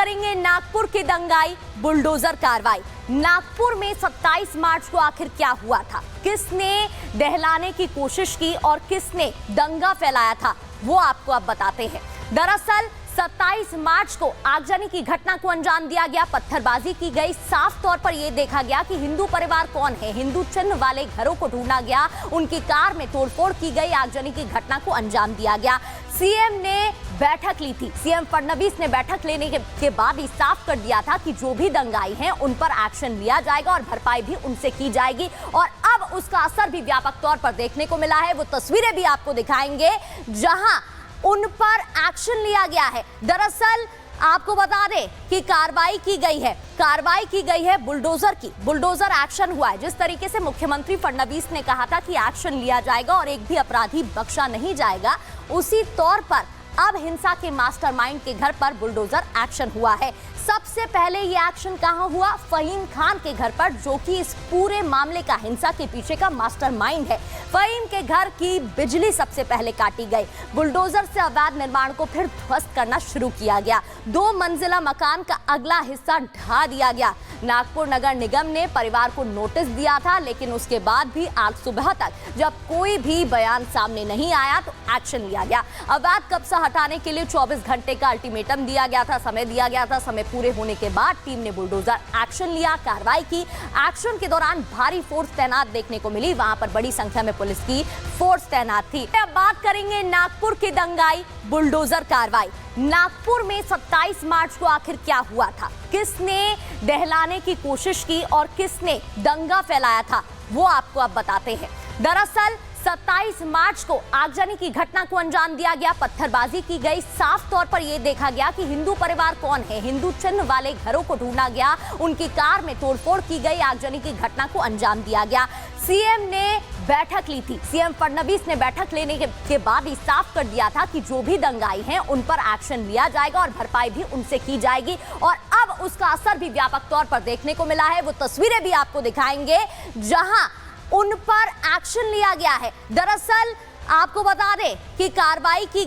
करेंगे नागपुर की दंगाई बुलडोजर कार्रवाई। नागपुर में 27 मार्च को आखिर क्या हुआ था, किसने दहलाने की कोशिश की और किसने दंगा फैलाया था, वो आपको अब बताते हैं। दरअसल 27 मार्च को आगजनी की घटना को अंजाम दिया गया, पत्थरबाजी की गई। साफ तौर पर यह देखा गया कि हिंदू परिवार कौन है, हिंदू चिन्ह वाले घरों को ढूंढा गया, उनकी कार में तोड़फोड़ की गई, आगजनी की घटना को अंजाम दिया गया। सीएम ने बैठक ली थी, सीएम फडणवीस ने बैठक लेने के बाद ही साफ कर दिया था कि जो भी दंगाई हैं उन पर एक्शन लिया जाएगा और भरपाई भी उनसे की जाएगी। और अब उसका असर भी व्यापक तौर पर देखने को मिला है। वो तस्वीरें भी आपको दिखाएंगे जहां उन पर एक्शन लिया गया है। दरअसल आपको बता दें कि कार्रवाई की गई है बुलडोजर की। बुलडोजर एक्शन हुआ है। जिस तरीके से मुख्यमंत्री फडणवीस ने कहा था कि एक्शन लिया जाएगा और एक भी अपराधी बख्शा नहीं जाएगा, उसी तौर पर अब हिंसा के मास्टरमाइंड के घर पर बुलडोजर एक्शन हुआ है। सबसे पहले ये एक्शन कहां हुआ? फहीम खान के घर पर, जो कि इस पूरे मामले का, हिंसा के पीछे का मास्टरमाइंड है। फहीम के घर की बिजली सबसे पहले काटी गई। बुलडोजर से अवैध निर्माण को फिर ध्वस्त करना शुरू किया गया। 2 मंजिला मकान का अगला हिस्सा ढा दिया गया। नागपुर नगर निगम ने परिवार को नोटिस दिया था, लेकिन उसके बाद भी आज सुबह तक जब कोई भी बयान सामने नहीं आया तो एक्शन लिया गया। अवैध कब्जा हटाने के लिए 24 घंटे का अल्टीमेटम दिया गया था, समय दिया गया था। समय पूरे होने के बाद टीम ने बुलडोजर एक्शन लिया, कार्रवाई की। एक्शन के दौरान भारी फोर्स तैनात देखने को मिली, वहां पर बड़ी संख्या में पुलिस की फोर्स तैनात थी। अब बात करेंगे नागपुर की दंगाई बुलडोजर कार्रवाई। नागपुर में 27 मार्च को आखिर क्या हुआ था, किसने दहलाने की कोशिश की और किसने दंगा फैलाया था, वो आपको अब बताते हैं। दरअसल 27 मार्च को आगजनी की घटना को अंजाम दिया गया, पत्थरबाजी की गई। साफ तौर पर यह देखा गया कि हिंदू परिवार कौन है, हिंदू चिन्ह वाले घरों को ढूंढा गया, उनकी कार में तोड़फोड़ की गई, आगजनी की घटना को अंजाम दिया गया। सीएम ने बैठक ली थी, सीएम फडणवीस ने बैठक लेने के बाद ही साफ कर दिया था कि जो भी दंगाई हैं उन पर एक्शन लिया जाएगा और भरपाई भी उनसे की जाएगी। और अब उसका असर भी व्यापक तौर पर देखने को मिला है। वो तस्वीरें भी आपको दिखाएंगे जहां उन पर एक्शन लिया गया है। दरअसल आपको बता दें कि कार्रवाई की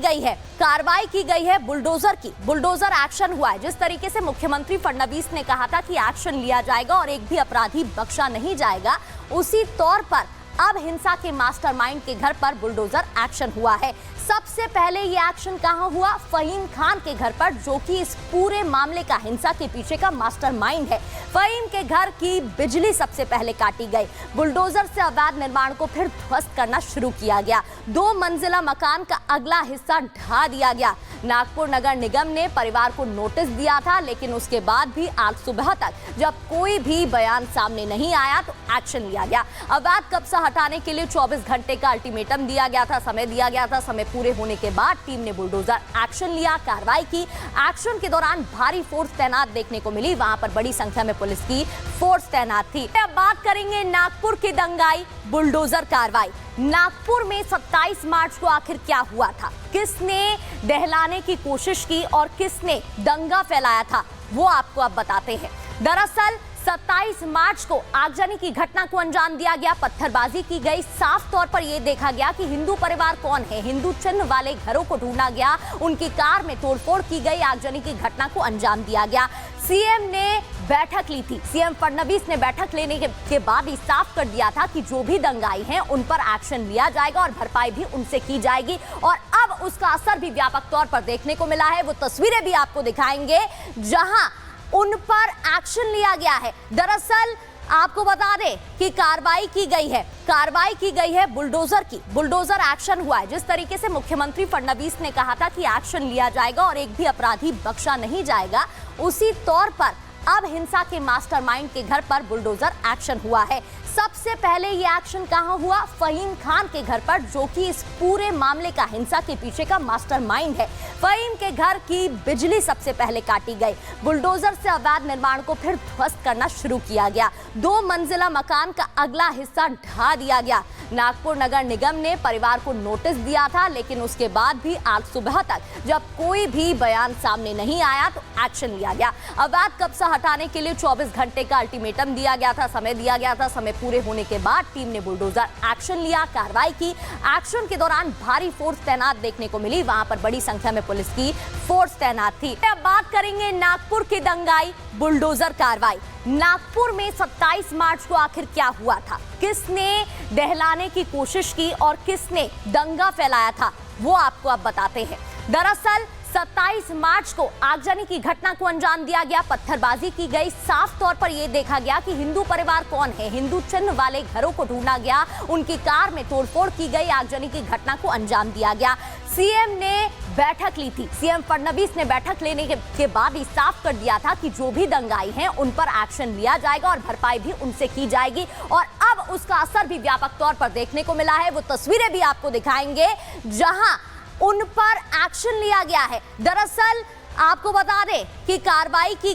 गई है बुलडोजर की। बुलडोजर एक्शन हुआ है। जिस तरीके से मुख्यमंत्री फडणवीस ने कहा था कि एक्शन लिया जाएगा और एक भी अपराधी बख्शा नहीं जाएगा, उसी तौर पर अब हिंसा के मास्टरमाइंड के घर पर बुलडोजर एक्शन हुआ है। सबसे पहले ये एक्शन कहां हुआ? फहीम खान के घर पर, जो कि इस पूरे मामले का, हिंसा के पीछे का मास्टरमाइंड है। फहीम के घर की बिजली सबसे पहले काटी गई। बुलडोजर से अवैध निर्माण को फिर ध्वस्त करना शुरू किया गया। 2 मंजिला मकान का अगला हिस्सा ढा दिया गया। नागपुर नगर निगम ने परिवार को नोटिस दिया था, लेकिन उसके बाद भी आज सुबह तक जब कोई भी बयान सामने नहीं आया तो एक्शन लिया गया। अवैध कब्जा हटाने के लिए 24 घंटे का अल्टीमेटम दिया गया था, समय दिया गया था। समय पूरे होने के बाद टीम ने बुलडोजर एक्शन लिया, कार्रवाई की। एक्शन के दौरान भारी फोर्स तैनात देखने को मिली, वहां पर बड़ी संख्या में पुलिस की फोर्स तैनात थी। अब बात करेंगे नागपुर की दंगाई बुलडोजर कार्रवाई। नागपुर में 27 मार्च को आखिर क्या हुआ था, किसने दहलाने की कोशिश की और किसने दंगा फैलाया था, वो आपको अब बताते हैं। दरअसल 27 मार्च को आगजनी की घटना को अंजाम दिया गया, पत्थरबाजी की गई। साफ तौर पर यह देखा गया कि हिंदू परिवार कौन है, हिंदू चिन्ह वाले घरों को ढूंढा गया, उनकी कार में तोड़फोड़ की गई, आगजनी की घटना को अंजाम दिया गया। सीएम ने बैठक ली थी, सीएम फडणवीस ने बैठक लेने के बाद ही साफ कर दिया था कि जो भी दंगाई हैं उन पर एक्शन लिया जाएगा और भरपाई भी उनसे की जाएगी। और अब उसका असर भी व्यापक तौर पर देखने को मिला है। वो तस्वीरें भी आपको दिखाएंगे जहां उन पर एक्शन लिया गया है। दरअसल आपको बता दें कि कार्रवाई की गई है बुलडोजर की। बुलडोजर एक्शन हुआ है। जिस तरीके से मुख्यमंत्री फडणवीस ने कहा था कि एक्शन लिया जाएगा और एक भी अपराधी बख्शा नहीं जाएगा, उसी तौर पर अब हिंसा के मास्टरमाइंड के घर पर बुलडोजर एक्शन हुआ है। सबसे पहले ये एक्शन कहां हुआ? फहीम खान के घर पर, जो कि इस पूरे मामले का, हिंसा के पीछे का मास्टरमाइंड है। फहीम के घर की बिजली सबसे पहले काटी गई। बुलडोजर से अवैध निर्माण को फिर ध्वस्त करना शुरू किया गया। 2 मंजिला मकान का अगला हिस्सा ढा दिया गया। नागपुर नगर निगम ने परिवार को नोटिस दिया था, लेकिन उसके बाद भी आज सुबह तक जब कोई भी बयान सामने नहीं आया तो एक्शन लिया गया। अवैध कब्जा हटाने के लिए 24 घंटे का अल्टीमेटम दिया गया था, समय दिया गया था। समय पूरे होने के बाद टीम ने बुलडोजर एक्शन लिया, कार्रवाई की। एक्शन के दौरान भारी फोर्स तैनात देखने को मिली, वहां पर बड़ी संख्या में पुलिस की फोर्स तैनात थी। अब बात करेंगे नागपुर की दंगाई बुलडोजर कार्रवाई। नागपुर में 27 मार्च को आखिर क्या हुआ था, किसने दहलाने की कोशिश की और किसने दंगा फैलाया था, वो आपको अब बताते हैं। दरअसल 27 मार्च को आगजनी की घटना को अंजाम दिया गया, पत्थरबाजी की गई। साफ तौर पर यह देखा गया कि हिंदू परिवार कौन है, हिंदू चिन्ह वाले घरों को ढूंढा गया, उनकी कार में तोड़फोड़ की गई, आगजनी की घटना को अंजाम दिया गया। सीएम ने बैठक ली थी, सीएम फडणवीस ने बैठक लेने के बाद ही साफ कर दिया था कि जो भी दंगाई हैं उन पर एक्शन लिया जाएगा और भरपाई भी उनसे की जाएगी। और अब उसका असर भी व्यापक तौर पर देखने को मिला है। वो तस्वीरें भी आपको दिखाएंगे जहां उन पर एक्शन लिया गया है। दरअसल आपको बता दें कि कार्रवाई की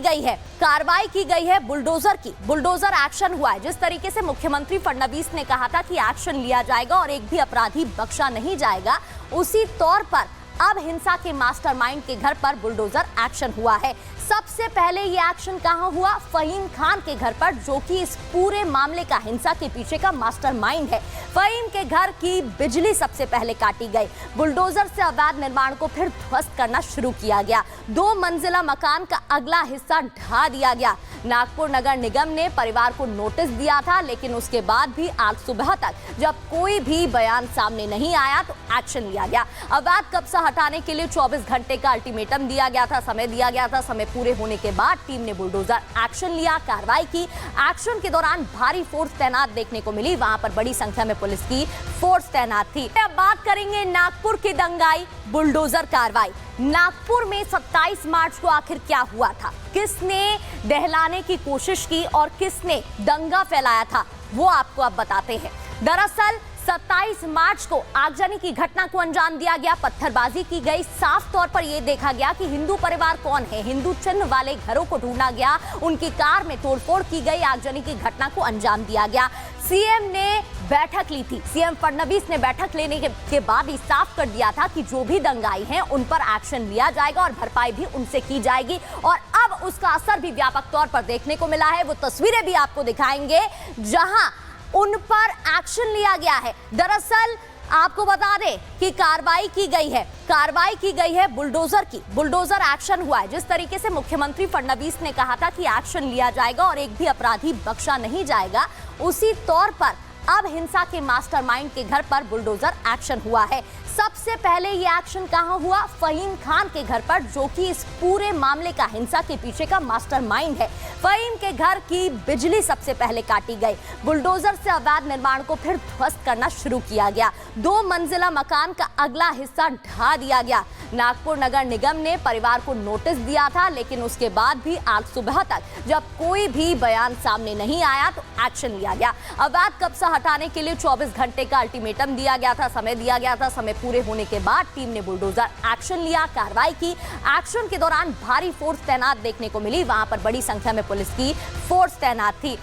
गई है बुलडोजर की, बुलडोजर एक्शन हुआ है। जिस तरीके से मुख्यमंत्री फडणवीस ने कहा था कि एक्शन लिया जाएगा और एक भी अपराधी बख्शा नहीं जाएगा, उसी तौर पर अब हिंसा के मास्टरमाइंड के घर पर बुलडोजर एक्शन हुआ है। सबसे पहले ये एक्शन कहां हुआ? फहीम खान के घर पर, जो कि इस पूरे मामले का, हिंसा के पीछे का मास्टरमाइंड है। फहीम के घर की बिजली सबसे पहले काटी गई, बुलडोजर से अवैध निर्माण को फिर ध्वस्त करना शुरू किया गया, 2 मंजिला मकान का अगला हिस्सा ढा दिया गया। नागपुर नगर निगम ने परिवार को नोटिस दिया था, लेकिन उसके बाद भी आज सुबह तक जब कोई भी बयान सामने नहीं आया तो एक्शन लिया गया। अवैध कब्जा हटाने के लिए 24 घंटे का अल्टीमेटम दिया गया था, समय दिया गया था। समय पूरे होने के बाद टीम ने बुलडोजर एक्शन लिया, कार्रवाई की। एक्शन के दौरान भारी फोर्स तैनात देखने को मिली, वहां पर बड़ी संख्या में पुलिस की फोर्स तैनात थी। अब बात करेंगे नागपुर की दंगाई बुलडोजर कार्रवाई। नागपुर में 27 मार्च को आखिर क्या हुआ था, किसने दहलाने की कोशिश की और किसने दंगा फैलाया था, वो आपको अब बताते हैं। दरअसल 27 मार्च को आगजनी की घटना को अंजाम दिया गया, पत्थरबाजी की गई। साफ तौर पर यह देखा गया कि हिंदू परिवार कौन है, हिंदू चिन्ह वाले घरों को ढूंढा गया, उनकी कार में तोड़फोड़ की गई, आगजनी की घटना को अंजाम दिया गया। सीएम ने बैठक ली थी, सीएम फडणवीस ने बैठक लेने के बाद ही साफ कर दिया था कि जो भी दंगाई हैं उन पर एक्शन लिया जाएगा और भरपाई भी उनसे की जाएगी। और अब उसका असर भी व्यापक तौर पर देखने को मिला है। वो तस्वीरें भी आपको दिखाएंगे जहां उन पर एक्शन लिया गया है। दरअसल आपको बता दें कि कार्रवाई की गई है बुलडोजर की, बुलडोजर एक्शन हुआ है। जिस तरीके से मुख्यमंत्री फडणवीस ने कहा था कि एक्शन लिया जाएगा और एक भी अपराधी बख्शा नहीं जाएगा, उसी तौर पर अब हिंसा के मास्टरमाइंड के घर पर बुलडोजर एक्शन हुआ है। सबसे पहले ये एक्शन कहां हुआ? फहीम खान के घर पर, जो कि इस पूरे मामले का, हिंसा के पीछे का मास्टरमाइंड है। फहीम के घर की बिजली सबसे पहले काटी गई, बुलडोजर से अवैध निर्माण को फिर ध्वस्त करना शुरू किया गया, 2 मंजिला मकान का अगला हिस्सा ढा दिया गया। नागपुर नगर निगम ने परिवार को नोटिस दिया था, लेकिन उसके बाद भी आज सुबह तक जब कोई भी बयान सामने नहीं आया तो एक्शन लिया गया। अवैध कब्जा हटाने के लिए 24 घंटे का अल्टीमेटम दिया गया था, समय दिया गया था। समय पूरे होने के बाद टीम ने बुलडोजर एक्शन लिया, कार्रवाई की। एक्शन के दौरान भारी फोर्स तैनात देखने को मिली, वहां पर बड़ी संख्या में पुलिस की फोर्स तैनात थी।